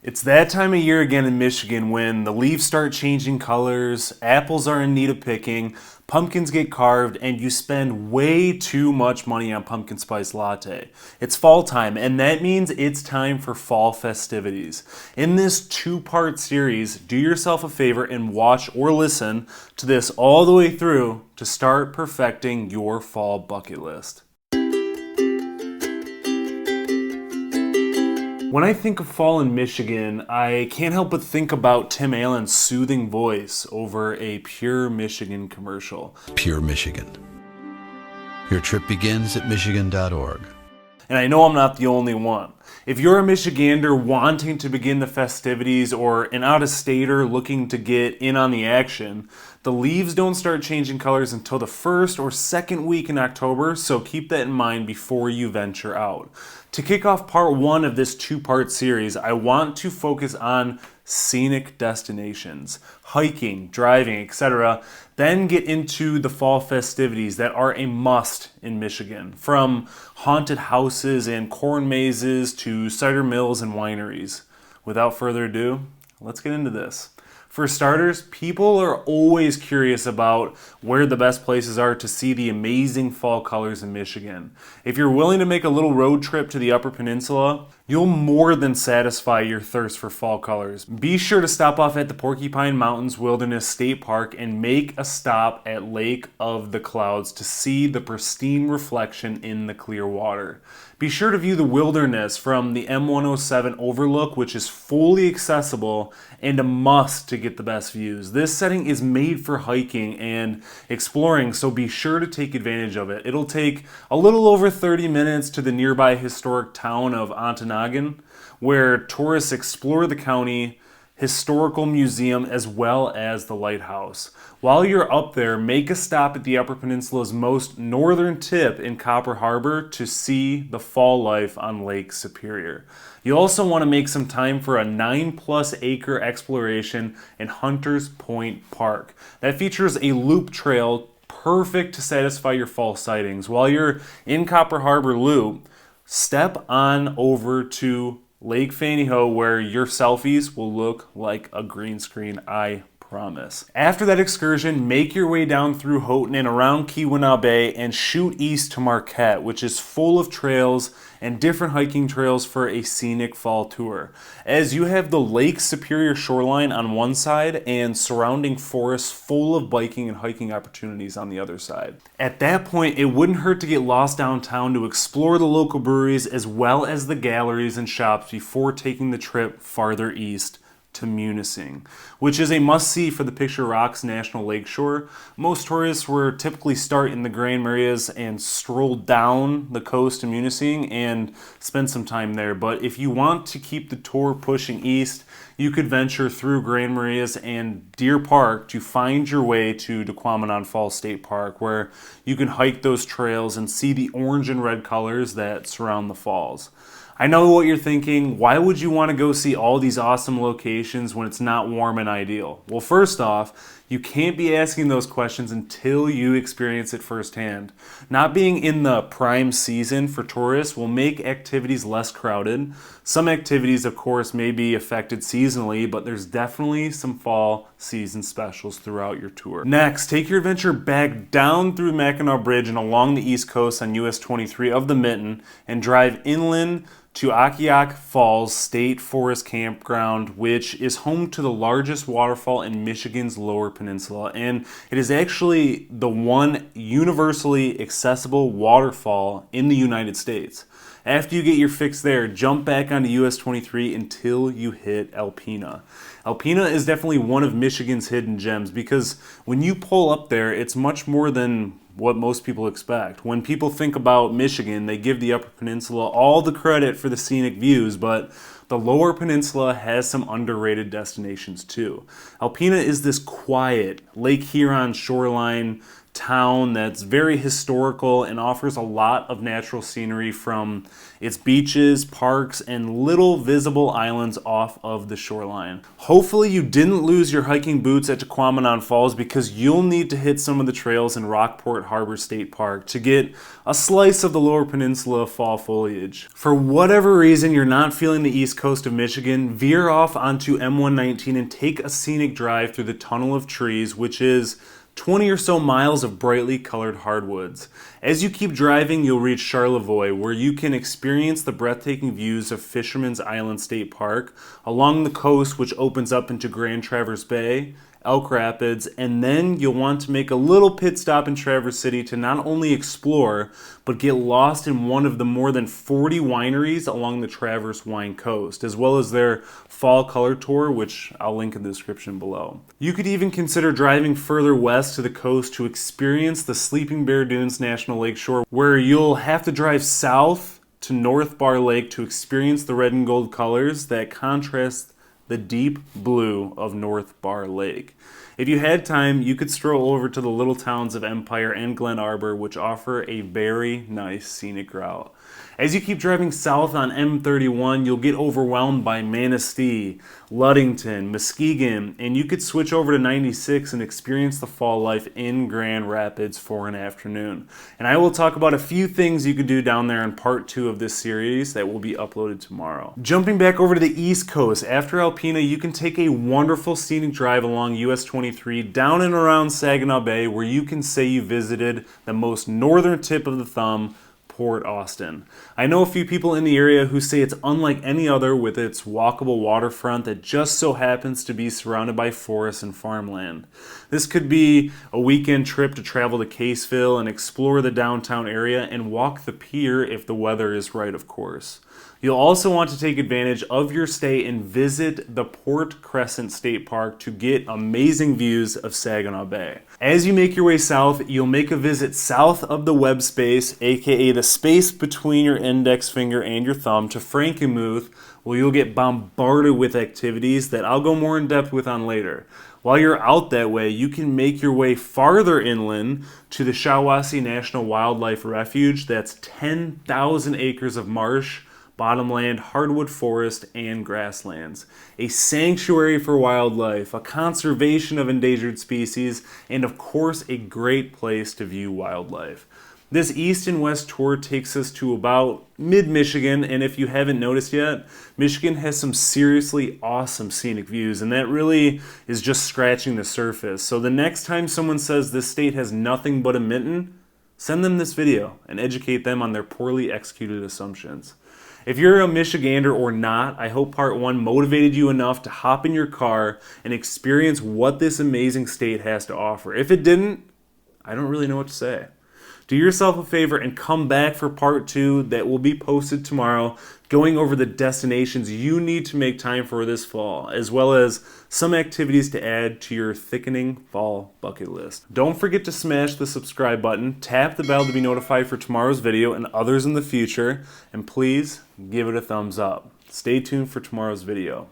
It's that time of year again in Michigan when the leaves start changing colors, apples are in need of picking, pumpkins get carved, and you spend way too much money on pumpkin spice latte. It's fall time, and that means it's time for fall festivities. In this two-part series, do yourself a favor and watch or listen to this all the way through to start perfecting your fall bucket list. When I think of fall in Michigan, I can't help but think about Tim Allen's soothing voice over a Pure Michigan commercial. Pure Michigan. Your trip begins at michigan.org. And I know I'm not the only one. If you're a Michigander wanting to begin the festivities or an out-of-stater looking to get in on the action, the leaves don't start changing colors until the first or second week in October, so keep that in mind before you venture out. To kick off part one of this two-part series, I want to focus on scenic destinations, hiking, driving, etc., then get into the fall festivities that are a must in Michigan, from haunted houses and corn mazes to cider mills and wineries. Without further ado, let's get into this. For starters, people are always curious about where the best places are to see the amazing fall colors in Michigan. If you're willing to make a little road trip to the Upper Peninsula, you'll more than satisfy your thirst for fall colors. Be sure to stop off at the Porcupine Mountains Wilderness State Park and make a stop at Lake of the Clouds to see the pristine reflection in the clear water. Be sure to view the wilderness from the M107 overlook, which is fully accessible and a must to get the best views. This setting is made for hiking and exploring, so be sure to take advantage of it. It'll take a little over 30 minutes to the nearby historic town of Ontonagon, where tourists explore the county historical museum as well as the lighthouse. While you're up there, make a stop at the Upper Peninsula's most northern tip in Copper Harbor to see the fall life on Lake Superior. You also want to make some time for a 9+ acre exploration in Hunters Point Park. That features a loop trail perfect to satisfy your fall sightings. While you're in Copper Harbor Loop, step on over to Lake Fanny Ho, where your selfies will look like a green screen, I promise. After that excursion, make your way down through Houghton and around Keweenaw Bay and shoot east to Marquette, which is full of trails and different hiking trails for a scenic fall tour, as you have the Lake Superior shoreline on one side and surrounding forests full of biking and hiking opportunities on the other side. At that point, it wouldn't hurt to get lost downtown to explore the local breweries as well as the galleries and shops before taking the trip farther east to Munising, which is a must-see for the Picture Rocks National Lakeshore. Most tourists will typically start in the Grand Marias and stroll down the coast to Munising and spend some time there. But if you want to keep the tour pushing east, you could venture through Grand Marias and Deer Park to find your way to Dequamenon Falls State Park, where you can hike those trails and see the orange and red colors that surround the falls. I know what you're thinking. Why would you want to go see all these awesome locations when it's not warm and ideal? Well, first off, you can't be asking those questions until you experience it firsthand. Not being in the prime season for tourists will make activities less crowded. Some activities, of course, may be affected seasonally, but there's definitely some fall season specials throughout your tour. Next, take your adventure back down through Mackinac Bridge and along the east coast on US 23 of the Mitten and drive inland to Akiak Falls State Forest Campground, which is home to the largest waterfall in Michigan's Lower Peninsula, and it is actually the one universally accessible waterfall in the United States. After you get your fix there, jump back onto US 23 until you hit Alpena. Alpena is definitely one of Michigan's hidden gems because when you pull up there, it's much more than what most people expect. When people think about Michigan, they give the Upper Peninsula all the credit for the scenic views, but the Lower Peninsula has some underrated destinations too. Alpena is this quiet Lake Huron shoreline town that's very historical and offers a lot of natural scenery from its beaches, parks, and little visible islands off of the shoreline. Hopefully you didn't lose your hiking boots at Tequamanon Falls, because you'll need to hit some of the trails in Rockport Harbor State Park to get a slice of the lower peninsula fall foliage. For whatever reason you're not feeling the east coast of Michigan, veer off onto M119 and take a scenic drive through the Tunnel of Trees, which is 20 or so miles of brightly colored hardwoods. As you keep driving, you'll reach Charlevoix, where you can experience the breathtaking views of Fisherman's Island State Park along the coast, which opens up into Grand Traverse Bay, Elk Rapids, and then you'll want to make a little pit stop in Traverse City to not only explore, but get lost in one of the more than 40 wineries along the Traverse Wine Coast, as well as their Fall Color Tour, which I'll link in the description below. You could even consider driving further west to the coast to experience the Sleeping Bear Dunes National Lakeshore, where you'll have to drive south to North Bar Lake to experience the red and gold colors that contrast the deep blue of North Bar Lake. If you had time, you could stroll over to the little towns of Empire and Glen Arbor, which offer a very nice scenic route. As you keep driving south on M31, you'll get overwhelmed by Manistee, Ludington, Muskegon, and you could switch over to 96 and experience the fall life in Grand Rapids for an afternoon. And I will talk about a few things you could do down there in part 2 of this series that will be uploaded tomorrow. Jumping back over to the East Coast, after Alpena, you can take a wonderful scenic drive along US 23 down and around Saginaw Bay, where you can say you visited the most northern tip of the thumb, Port Austin. I know a few people in the area who say it's unlike any other, with its walkable waterfront that just so happens to be surrounded by forests and farmland. This could be a weekend trip to travel to Caseville and explore the downtown area and walk the pier if the weather is right, of course. You'll also want to take advantage of your stay and visit the Port Crescent State Park to get amazing views of Saginaw Bay. As you make your way south, you'll make a visit south of the web space, aka the space between your index finger and your thumb, to Frankenmuth, where you'll get bombarded with activities that I'll go more in depth with on later. While you're out that way, you can make your way farther inland to the Shawwassee National Wildlife Refuge. That's 10,000 acres of marsh, bottomland, hardwood forest, and grasslands. A sanctuary for wildlife, a conservation of endangered species, and of course a great place to view wildlife. This east and west tour takes us to about mid-Michigan, and if you haven't noticed yet, Michigan has some seriously awesome scenic views, and that really is just scratching the surface. So the next time someone says this state has nothing but a mitten, send them this video and educate them on their poorly executed assumptions. If you're a Michigander or not, I hope part 1 motivated you enough to hop in your car and experience what this amazing state has to offer. If it didn't, I don't really know what to say. Do yourself a favor and come back for part 2 that will be posted tomorrow, going over the destinations you need to make time for this fall, as well as some activities to add to your thickening fall bucket list. Don't forget to smash the subscribe button, tap the bell to be notified for tomorrow's video and others in the future, and please give it a thumbs up. Stay tuned for tomorrow's video.